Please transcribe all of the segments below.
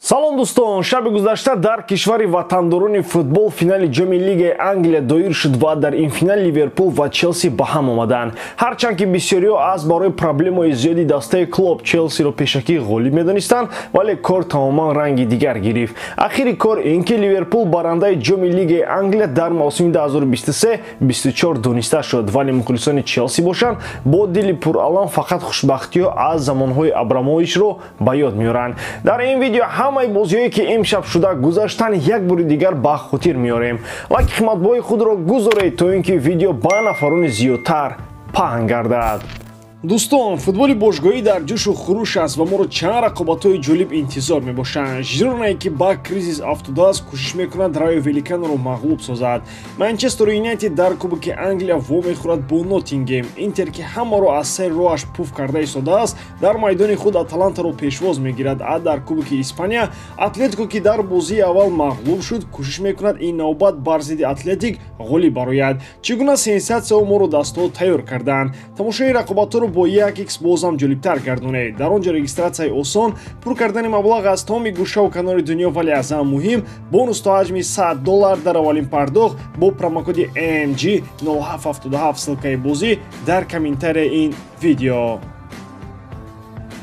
салом дӯстон, шаби гузашта дар кишвари ватандорони футбол финали ҷоми лигаи Англия доир шуд ва дар ин финал Ливерпул ва Челси ба ҳам омаданд. Ҳарчанд ки бисёриҳо аз барои проблемаи зиёди дастаи клуб Челсиро пешакӣ ғолиб медонистанд, вале кор тамоман ранги дигар гирифт. Ахири кор ин ки Ливерпул барандаи ҷоми лигаи Англия дар мавсими 2023-24 дониста шуд, вале мухлисони Челси бошанд бо дили пуралам фақат хушбахтиҳо аз замонҳои Абрамовичро ба ёд меоранд. Дар ин видео ҳамаи бозиҳое ки имшаб шуда гузаштанд як бори дигар ба хотир меорем. лайки қиматбои худро гузоред то ин ки видео ба нафарони зиёдтар паҳн гардад. дӯстон, футболи бошгоҳӣ дар ҷӯшу хуруш аст ва моро чанд рақобатҳои ҷолиб интизор мебошанд. Жиронае ки ба кризис афтудааст, кӯшиш мекунад Райо Великаноро мағлуб созад. Манчестер Юнайтед дар Кубоки Англия во мехӯрад бо Ноттингем. Интер ки ҳамаро аз сари роҳаш пуф карда истодааст, дар майдони худ Аталантаро пешвоз мегирад. А дар Кубоки Испания, Атлетико ки дар бозии аввал мағлуб шуд, кӯшиш мекунад ин навбат бар зидди Атлетик ғолиб барояд. Чӣ гуна сенсатсияҳо моро дастҳо тайёр карданд. Тамошои рақобатҳоро бо 1x бозам ҷолибтар гардонед. Дар он ҷо регистратсияи осон, пур кардани маблағ аз тамоми гӯшаву канори дунё, вале аз ҳам муҳим, бонус то ҳаҷми $100 дар аввалин пардохт бо промокоди AMG 0777 ссилкаи бозӣ дар комментарияи ин видео.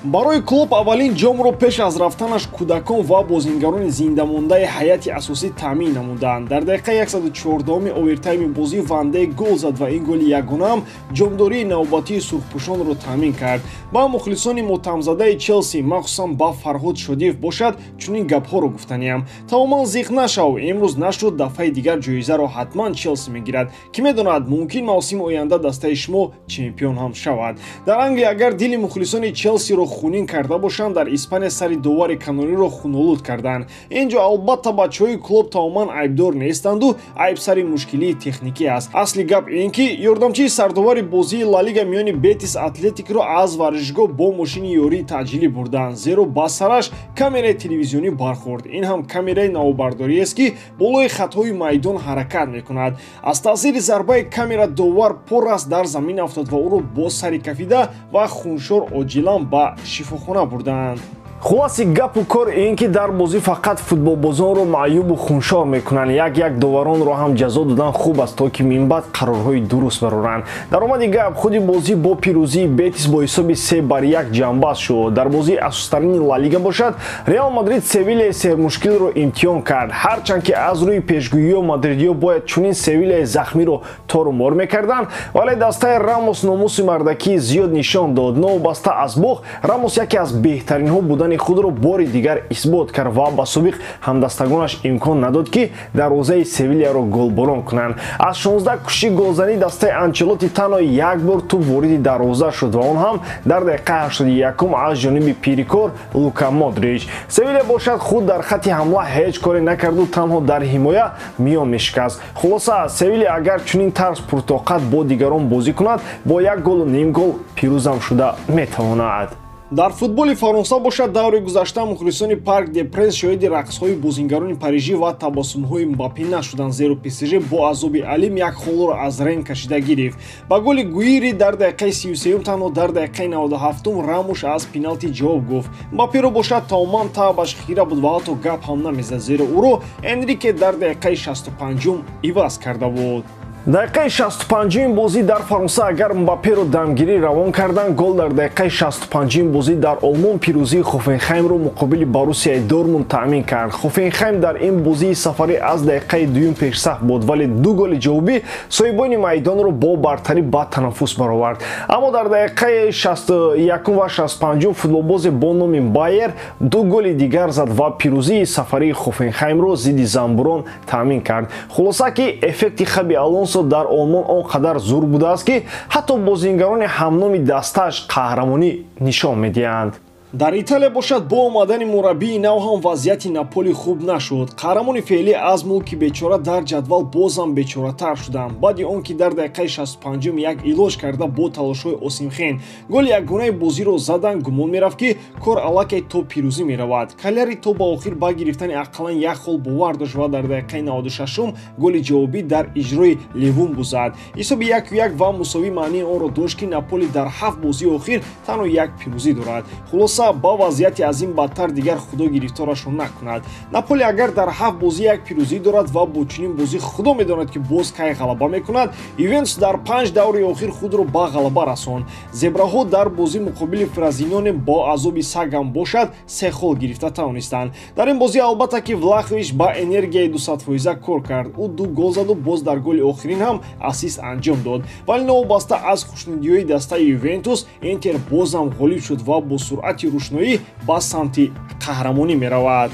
барои клуб аввалин ҷомро пеш аз рафтанаш кӯдакон ва бозингарони зиндамондаи ҳайати асосӣ таъмин намуданд. Дар дақиқаи 104 овертайми бозӣ Ван Дейк гол зад ва ин голи ягонаам ҷомдории навбатии сурхпӯшонро таъмин кард. Ба мухлисони мотамзадаи Челси, махсусан ба Фарҳод Шодиев бошад, чунин гапҳоро гуфтаниям. Тамоман зиқ нашав, имрӯз нашуд, дафъаи дигар ҷоизаро ҳатман Челси мегирад. Ки медонад, мумкин мавсими оянда дастаи шумо чемпион ҳам шавад. Дар Англия агар дили мухлисони Челсиро хунин карда бошанд, дар Испания сари довари канониро хунолуд карданд. Инҷо албатта бачаҳои клуб тамоман айбдор нестанду, айб сари мушкилии техникӣ аст. Асли гап ин ки ёрдамчии сардовари бозии Ла Лига миёни Бетис Атлетикро аз варзишгоҳ бо мошини ёрии таъҷилӣ бурданд, зеро ба сараш камераи телевизионӣ бархӯрд. Ин ҳам камераи навбардориест ки болои хатҳои майдон ҳаракат мекунад. Аз таъсири зарбаи камера довар поррас дар замин афтод ва ӯро бо сари кафида ва хуншор оҷилан ба шифохона бурданд. хулоси гапу кор ин ки дар бозӣ фақат футболбозонро маъюбу хуншор мекунанд. Як доваронро ҳам ҷазо додан хуб аст, то ки минбаъд қарорҳои дуруст бароранд. Даромади гап, худи бозӣ бо пирӯзии Бетис бо ҳисоби 3-1 ҷанбаст шуд. дар бозии асостарини Ла Лига бошад, Реал Мадрид Севилияи сермушкилро имтиҳон кард. ҳарчанд ки аз рӯи пешгӯиҳо мадридиҳо бояд чунин Севилияи захмиро тору мор мекарданд, вале дастаи Рамос номуси мардакӣ зиёд нишон дод. Новобаста аз бох, Рамос яке аз беҳтаринҳо будани худро бори дигар исбот кард ва ба собиқ ҳамдастагонаш имкон надод ки дарвозаи Севилияро голборон кунанд. аз 16 кӯшиши голзанӣ дастаи Анчелоти танҳо як бор туп вориди дарвоза шуд ва он ҳам дар дақиқаи 81 аз ҷониби пирикор Лука Модрич. Севилия бошад худ дар хатти ҳамла ҳеҷ коре накарду танҳо дар ҳимоя миён мешикаст. хулоса, Севилия агар чунин тарз пуртоқат бо дигарон бозӣ кунад, бо 1 голу ним гол пирӯзам шуда метавонад. дар футболи Фаронса бошад, даври гузашта мухлисони Парк де Пренс шоҳиди рақсҳои бозингарони Парижӣ ва табассумҳои Мбаппе нашуданд, зеро ПСЖ бо азоби алим як холро аз рен кашида гирифт. Ба голи Гуири дар дақиқаи 33 танҳо дар дақиқаи 97 Рамуш аз пеналти ҷавоб гуфт. Мбапперо бошад тамоман табаш хира буд ва ҳатто гап ҳам намезад, зеро ӯро Энрике дар дақиқаи 65 иваз карда буд. дақиқаи 65 бозӣ дар Фаронса агар Мбапперо дамгирӣ равон карданд, гол дар дақиқаи 65 бозӣ дар Олмон пирӯзии Хофенхаймро муқобили Боруссияи Дормунд таъмин кард. Хофенхайм дар ин бозии сафарӣ аз дақиқаи 2 пешсаф буд, вале ду голи ҷавобӣ соҳибони майдонро бо бартарӣ ба танаффус баровард. Аммо дар дақиқаи 61 ва 65 футболбозе бо номи Байер ду голи дигар зад ва пирӯзии сафарии Хофенхаймро зидди замбурон таъмин кард. хулоса ки эффекти хаби Алонсо дар Олмон он қадар зур будааст ки ҳатто бозингарони ҳамноми дастааш қаҳрамонӣ нишон медиҳанд. дар Италия бошад, бо омадани мураббии нав ҳам вазъияти Наполи хуб нашуд. қаҳрамони феълӣ аз мулки бечора дар ҷадвал бозам бечоратар шуданд. баъди он ки дар дақиқаи 65 як илоҷ карда бо талошҳои Осимхен голи ягонаи бозиро заданд, гумон мерафт ки кор аллакай то пирӯзӣ меравад. Каляри то ба охир ба гирифтани ақаллан як хол бовар дошт ва дар дақиқаи 96 голи ҷавобӣ дар иҷрои Левун бузад. ҳисоби 1-1 ва мусовӣ маънии онро дошт ки Наполи дар 7 бозии охир танҳо як пирӯзӣ дорад. хулоса Барса ба вазъияти аз ин бадтар дигар худо гирифторашон накунад. Наполи агар дар 7 бозӣ як пирӯзӣ дорад ва бо чунин бозӣ худо медонад ки боз кай ғалаба мекунад, Ювентус дар 5 даври охир худро ба ғалаба расонд. Зебраҳо дар бозӣ муқобили Фразиноне бо азоби сагам бошад 3 хол гирифта тавонистанд. Дар ин бозӣ албатта ки Влахович ба энергияи 200% кор кард. Ӯ 2 гол заду боз дар голи охирин ҳам ассист анҷом дод. Вале новобаста аз хушнудиҳои дастаи Ювентус, Интер бозам ғолиб шуд ва бо суръати рӯшноӣ ба самти қаҳрамонӣ меравад.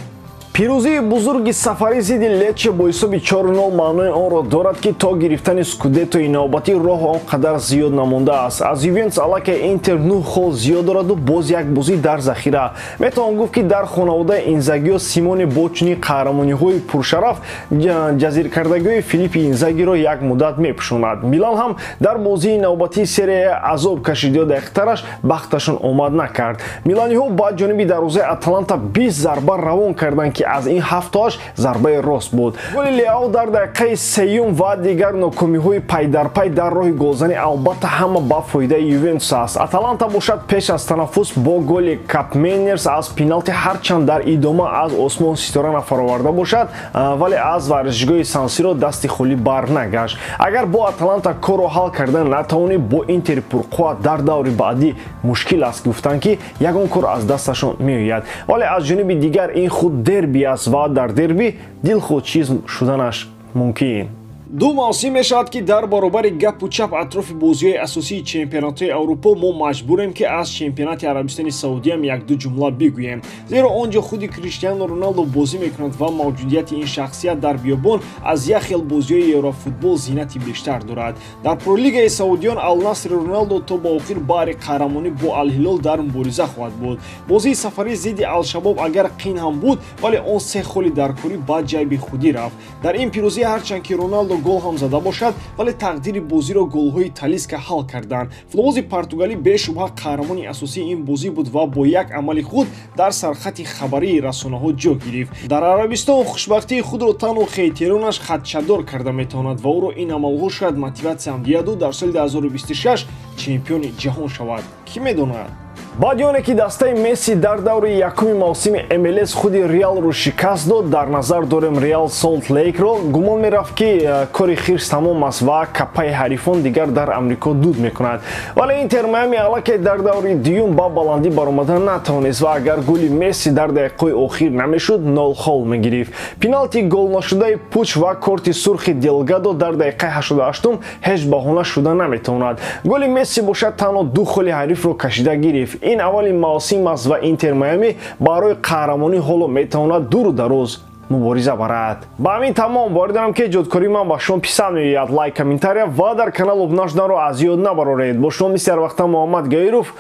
пирӯзии бузурги сафарӣ зидди Лечче бо ҳисоби 4-0 маънои онро дорад ки то гирифтани скудеттои навбатӣ роҳ он қадар зиёд намондааст. Аз Ювентус аллакай Интер 9 хол зиёд дораду боз як бозӣ дар захира. Метавон гуфт ки дар хонаводаи Инзагио Симоне бо чунин қаҳрамониҳои пуршараф ҷазиркардагиҳои Филиппи Инзагиро як муддат мепӯшонад. Милан ҳам дар бозии навбатии серияи азоб кашидиҳо дақиқтараш бахташон омад накард. Миланиҳо ба ҷониби дарвозаи Аталанта 20 зарба равон карданд ки аз ин 7-тоаш зарбаи рост буд. Голи Леао дар дақиқаи 3 ва дигар нокомиҳои пайдарпай дар роҳи голзанӣ албатта ҳама ба фоидаи Ювентус аст. Аталанта бошад пеш аз танаффус бо голи Капменерс аз пеналти ҳарчанд дар идома аз осмон ситора нафароварда бошад, вале аз варзишгоҳи Сан-Сиро дасти холӣ бар нагашт. Агар бо Аталанта корро ҳал кардан натавонӣ, бо Интери пурқувват дар даври баъдӣ мушкил аст гуфтан ки ягон кор аз дасташон меояд. Вале аз ҷониби дигар ин худ дерби аст ва дар дерби дилхудчиз шуданаш мумкин. 2 мавсим мешавад ки дар баробари гапу чап атрофи бозиҳои асосии чемпионатҳои Аврупо мо маҷбурем ки аз чемпионати Арабистони Саудиям 1-2 ҷумла бигӯем. Зеро он ҷо худи Криштиану Роналдо бозӣ мекунад ва мавҷудияти ин шахсият дар биёбон аз як хел бозиҳои Еврофутбол зинати бештар дорад. Дар Пролигаи Саудиён Ал-Насри Роналдо то ба охир баҳри қаҳрамонӣ бо Ал-Ҳилол дар мубориза хоҳад буд. Бозии сафарӣ зидди Ал-Шабоб агар қин ҳам буд, вале он 3 холи даркорӣ ба ҷайби худӣ рафт. Дар ин пирӯзӣ ҳарчанд ки Роналдо гол ҳам зада бошад, вале тақдири бозиро голҳои Талиска ҳал карданд. Футболбози португалӣ бешубҳа қаҳрамони асосии ин бозӣ буд ва бо як амали худ дар сархати хабарии расонаҳо ҷо гирифт. Дар Арабистон хушбахтии худро тану хейтеронаш хатчадор карда метавонад ва ӯро ин амалҳо шояд мотиватсияам дияду дар соли 2026 чемпиони ҷаҳон шавад. Кӣ медонад? баъди оне ки дастаи Месси дар даври якуми мавсими MLS худи Реалро шикаст дод, дар назар дорем Реал Солт Лейкро, гумон мерафт ки кори хирс тамом аст ва каппаи ҳарифон дигар дар Амрико дуд мекунад. Вале Интер Майами аллакай дар даври дуюм ба баландӣ баромадан натавонист ва агар голи Месси дар дақиқаҳои охир намешуд, 0 хол мегирифт. Пеналти голношудаи Пуч ва корти сурхи Делгадо дар дақиқаи 88 ҳеҷ баҳона шуда наметавонад. Голи Месси бошад танҳо 2 холи ҳарифро кашида гирифт. ин аввали мавсим аст ва Интер Майами барои қаҳрамонӣ ҳоло метавонад дуру дароз мубориза барад. Ба ҳамин тамом варид дорам ки ҷодкории ман ба шумо писанд меояд. Лайк, комментария ва дар канал обуна шуданро аз ёд набароред. Бо шумо мисли ҳар вақта Муҳаммад Гаиров.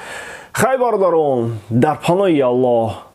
Хай бародарон, дар паноҳи Аллоҳ.